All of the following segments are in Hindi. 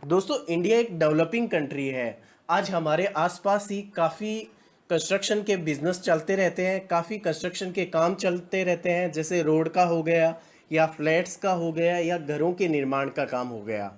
दोस्तों, इंडिया एक डेवलपिंग कंट्री है। आज हमारे आसपास ही काफ़ी कंस्ट्रक्शन के बिजनेस चलते रहते हैं, काफ़ी कंस्ट्रक्शन के काम चलते रहते हैं, जैसे रोड का हो गया या फ्लैट्स का हो गया या घरों के निर्माण का काम हो गया।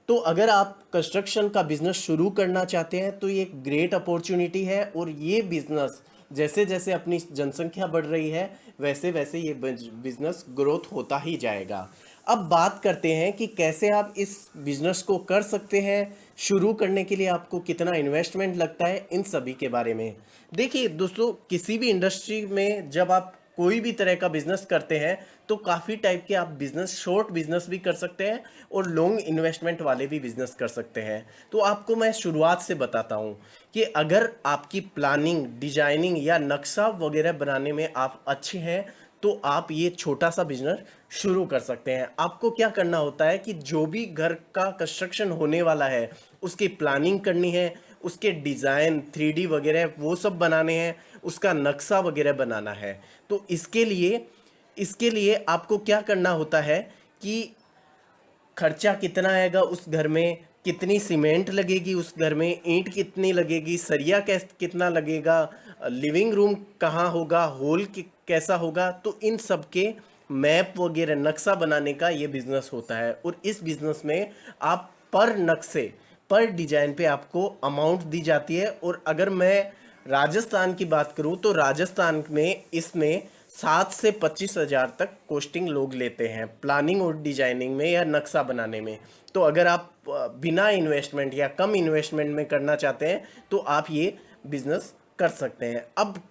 तो अगर आप कंस्ट्रक्शन का बिजनेस शुरू करना चाहते हैं तो ये एक ग्रेट अपॉर्चुनिटी है, और ये बिजनेस जैसे जैसे अपनी जनसंख्या बढ़ रही है वैसे वैसे ये बिजनेस ग्रोथ होता ही जाएगा। अब बात करते हैं कि कैसे आप इस बिजनेस को कर सकते हैं, शुरू करने के लिए आपको कितना इन्वेस्टमेंट लगता है, इन सभी के बारे में। देखिए दोस्तों, किसी भी इंडस्ट्री में जब आप कोई भी तरह का बिजनेस करते हैं तो काफ़ी टाइप के आप बिजनेस, शॉर्ट बिजनेस भी कर सकते हैं और लॉन्ग इन्वेस्टमेंट वाले भी बिजनेस कर सकते हैं। तो आपको मैं शुरुआत से बताता हूँ कि अगर आपकी प्लानिंग, डिजाइनिंग या नक्शा वगैरह बनाने में आप अच्छे हैं तो आप ये छोटा सा बिजनेस शुरू कर सकते हैं। आपको क्या करना होता है कि जो भी घर का कंस्ट्रक्शन होने वाला है उसकी प्लानिंग करनी है, उसके डिज़ाइन 3D वगैरह वो सब बनाने हैं, उसका नक्शा वगैरह बनाना है। तो इसके लिए आपको क्या करना होता है कि खर्चा कितना आएगा उस घर में, कितनी सीमेंट लगेगी उस घर में, ईंट कितनी लगेगी, सरिया कितना लगेगा, लिविंग रूम कहाँ होगा, हॉल कैसा होगा, तो इन सब के मैप वगैरह नक्शा बनाने का ये बिजनेस होता है। और इस बिजनेस में आप पर नक्शे, पर डिजाइन पे आपको अमाउंट दी जाती है। और अगर मैं राजस्थान की बात करूं तो राजस्थान में इसमें 7 से 25 हज़ार तक कॉस्टिंग लोग लेते हैं प्लानिंग और डिजाइनिंग में या नक्शा बनाने में। तो अगर आप बिना इन्वेस्टमेंट या कम इन्वेस्टमेंट में करना चाहते हैं तो आप ये बिजनेस कर सकते हैं। अब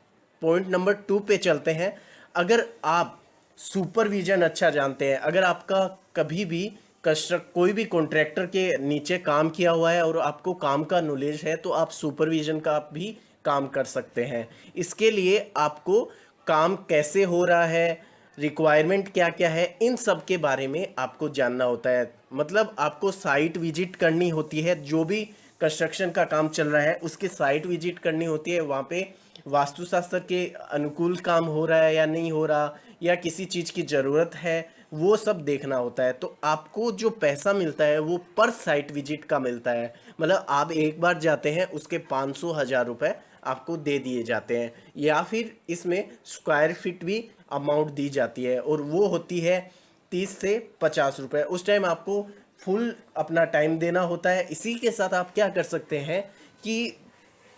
पॉइंट नंबर 2 पे चलते हैं। अगर आप सुपरविजन अच्छा जानते हैं, अगर आपका कभी भी कंस्ट्रक्ट कोई भी कॉन्ट्रैक्टर के नीचे काम किया हुआ है और आपको काम का नॉलेज है तो आप सुपरविजन का भी काम कर सकते हैं। इसके लिए आपको काम कैसे हो रहा है, रिक्वायरमेंट क्या क्या है, इन सब के बारे में आपको जानना होता है। मतलब आपको साइट विजिट करनी होती है, जो भी कंस्ट्रक्शन का काम चल रहा है उसके साइट विजिट करनी होती है। वहाँ पे वास्तुशास्त्र के अनुकूल काम हो रहा है या नहीं हो रहा, या किसी चीज़ की ज़रूरत है, वो सब देखना होता है। तो आपको जो पैसा मिलता है वो पर साइट विजिट का मिलता है। मतलब आप एक बार जाते हैं उसके 500 हज़ार रुपये आपको दे दिए जाते हैं, या फिर इसमें स्क्वायर फीट भी अमाउंट दी जाती है और वो होती है 30 से 50 रुपये। उस टाइम आपको फुल अपना टाइम देना होता है। इसी के साथ आप क्या कर सकते हैं कि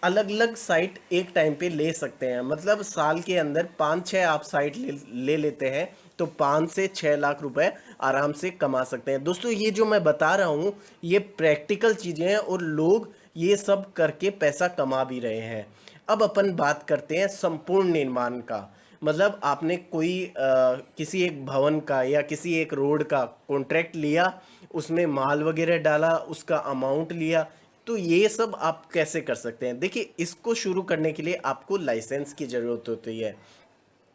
अलग अलग साइट एक टाइम पे ले सकते हैं। मतलब साल के अंदर 5-6 आप साइट ले लेते हैं तो 5 से 6 लाख रुपए आराम से कमा सकते हैं। दोस्तों, ये जो मैं बता रहा हूँ ये प्रैक्टिकल चीज़ें हैं और लोग ये सब करके पैसा कमा भी रहे हैं। अब अपन बात करते हैं संपूर्ण निर्माण का। मतलब आपने किसी एक भवन का या किसी एक रोड का कॉन्ट्रैक्ट लिया, उसमें माल वगैरह डाला, उसका अमाउंट लिया। तो ये सब आप कैसे कर सकते हैं? देखिए, इसको शुरू करने के लिए आपको लाइसेंस की ज़रूरत होती है।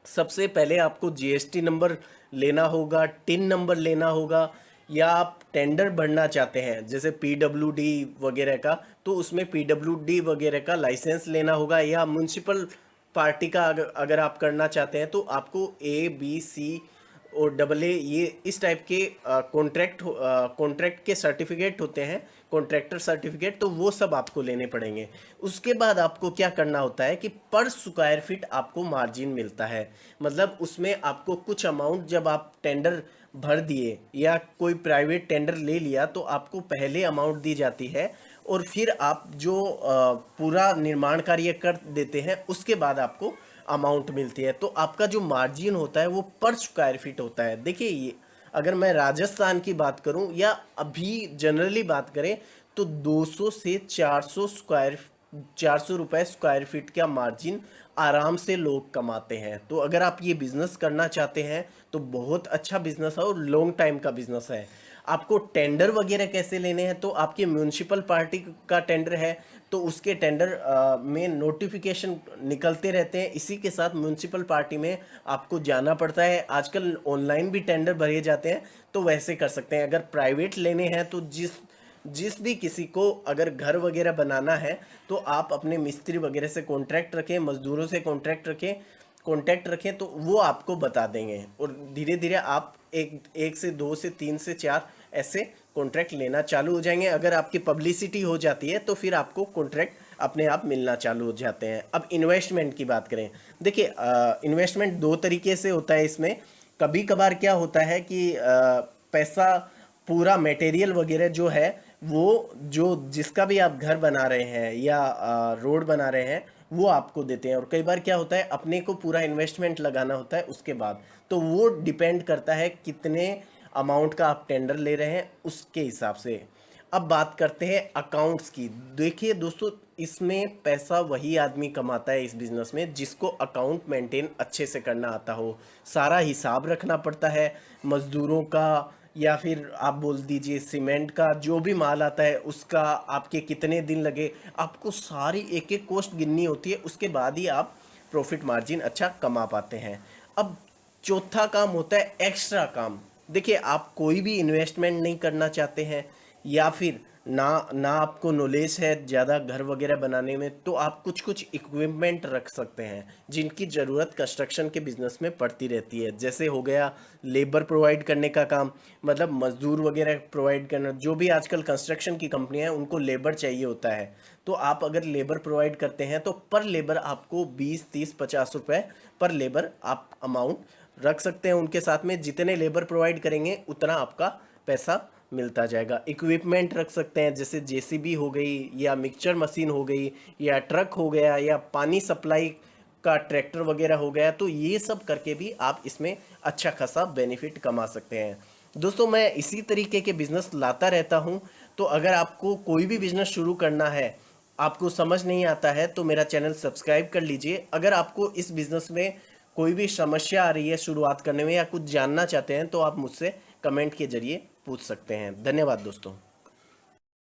सबसे पहले आपको जीएसटी नंबर लेना होगा, टिन नंबर लेना होगा, या आप टेंडर भरना चाहते हैं जैसे पीडब्ल्यूडी वगैरह का, तो उसमें पीडब्ल्यूडी वगैरह का लाइसेंस लेना होगा। या म्यूनसिपल पार्टी का अगर आप करना चाहते हैं तो आपको A B C और AA ये इस टाइप के कॉन्ट्रैक्ट के सर्टिफिकेट होते हैं, कॉन्ट्रैक्टर सर्टिफिकेट, तो वो सब आपको लेने पड़ेंगे। उसके बाद आपको क्या करना होता है कि पर स्क्वायर फीट आपको मार्जिन मिलता है। मतलब उसमें आपको कुछ अमाउंट, जब आप टेंडर भर दिए या कोई प्राइवेट टेंडर ले लिया तो आपको पहले अमाउंट दी जाती है, और फिर आप जो पूरा निर्माण कार्य कर देते हैं उसके बाद आपको अमाउंट मिलती है। तो आपका जो मार्जिन होता है वो पर स्क्वायर फीट होता है। देखिए, ये अगर मैं राजस्थान की बात करूं या अभी जनरली बात करें तो 200 से 400 रुपए स्क्वायर फीट का मार्जिन आराम से लोग कमाते हैं। तो अगर आप ये बिजनेस करना चाहते हैं तो बहुत अच्छा बिजनेस है और लॉन्ग टाइम का बिजनेस है। आपको टेंडर वगैरह कैसे लेने हैं, तो आपके म्यूनसिपल पार्टी का टेंडर है तो उसके टेंडर में नोटिफिकेशन निकलते रहते हैं। इसी के साथ म्यूनसिपल पार्टी में आपको जाना पड़ता है। आजकल ऑनलाइन भी टेंडर भरे जाते हैं, तो वैसे कर सकते हैं। अगर प्राइवेट लेने हैं तो जिस जिस भी किसी को अगर घर वगैरह बनाना है तो आप अपने मिस्त्री वगैरह से कॉन्ट्रैक्ट रखें, मजदूरों से कॉन्टैक्ट रखें तो वो आपको बता देंगे। और धीरे धीरे आप एक एक से 2 से 3 से 4 ऐसे कॉन्ट्रैक्ट लेना चालू हो जाएंगे। अगर आपकी पब्लिसिटी हो जाती है तो फिर आपको कॉन्ट्रैक्ट अपने आप मिलना चालू हो जाते हैं। अब इन्वेस्टमेंट की बात करें, देखिए इन्वेस्टमेंट दो तरीके से होता है इसमें। कभी कभार क्या होता है कि पैसा पूरा मटेरियल वगैरह जो है वो जो जिसका भी आप घर बना रहे हैं या रोड बना रहे हैं वो आपको देते हैं। और कई बार क्या होता है अपने को पूरा इन्वेस्टमेंट लगाना होता है उसके बाद, तो वो डिपेंड करता है कितने अमाउंट का आप टेंडर ले रहे हैं उसके हिसाब से। अब बात करते हैं अकाउंट्स की। देखिए दोस्तों, इसमें पैसा वही आदमी कमाता है इस बिजनेस में जिसको अकाउंट मेंटेन अच्छे से करना आता हो। सारा हिसाब रखना पड़ता है मजदूरों का, या फिर आप बोल दीजिए सीमेंट का, जो भी माल आता है उसका आपके कितने दिन लगे, आपको सारी एक एक कॉस्ट गिननी होती है। उसके बाद ही आप प्रॉफिट मार्जिन अच्छा कमा पाते हैं। अब चौथा काम होता है एक्स्ट्रा काम। देखिए, आप कोई भी इन्वेस्टमेंट नहीं करना चाहते हैं या फिर ना आपको नॉलेज है ज़्यादा घर वगैरह बनाने में, तो आप कुछ कुछ इक्विपमेंट रख सकते हैं जिनकी ज़रूरत कंस्ट्रक्शन के बिजनेस में पड़ती रहती है। जैसे हो गया लेबर प्रोवाइड करने का काम, मतलब मजदूर वगैरह प्रोवाइड करना। जो भी आजकल कंस्ट्रक्शन की कंपनियां हैं उनको लेबर चाहिए होता है, तो आप अगर लेबर प्रोवाइड करते हैं तो पर लेबर आपको 20, 30, 50 रुपए पर लेबर आप अमाउंट रख सकते हैं उनके साथ में। जितने लेबर प्रोवाइड करेंगे उतना आपका पैसा मिलता जाएगा। इक्विपमेंट रख सकते हैं जैसे जेसीबी हो गई या मिक्सचर मशीन हो गई या ट्रक हो गया या पानी सप्लाई का ट्रैक्टर वगैरह हो गया, तो ये सब करके भी आप इसमें अच्छा खासा बेनिफिट कमा सकते हैं। दोस्तों, मैं इसी तरीके के बिजनेस लाता रहता हूं, तो अगर आपको कोई भी बिजनेस शुरू करना है, आपको समझ नहीं आता है, तो मेरा चैनल सब्सक्राइब कर लीजिए। अगर आपको इस बिजनेस में कोई भी समस्या आ रही है शुरुआत करने में या कुछ जानना चाहते हैं तो आप मुझसे कमेंट के जरिए पूछ सकते हैं। धन्यवाद दोस्तों।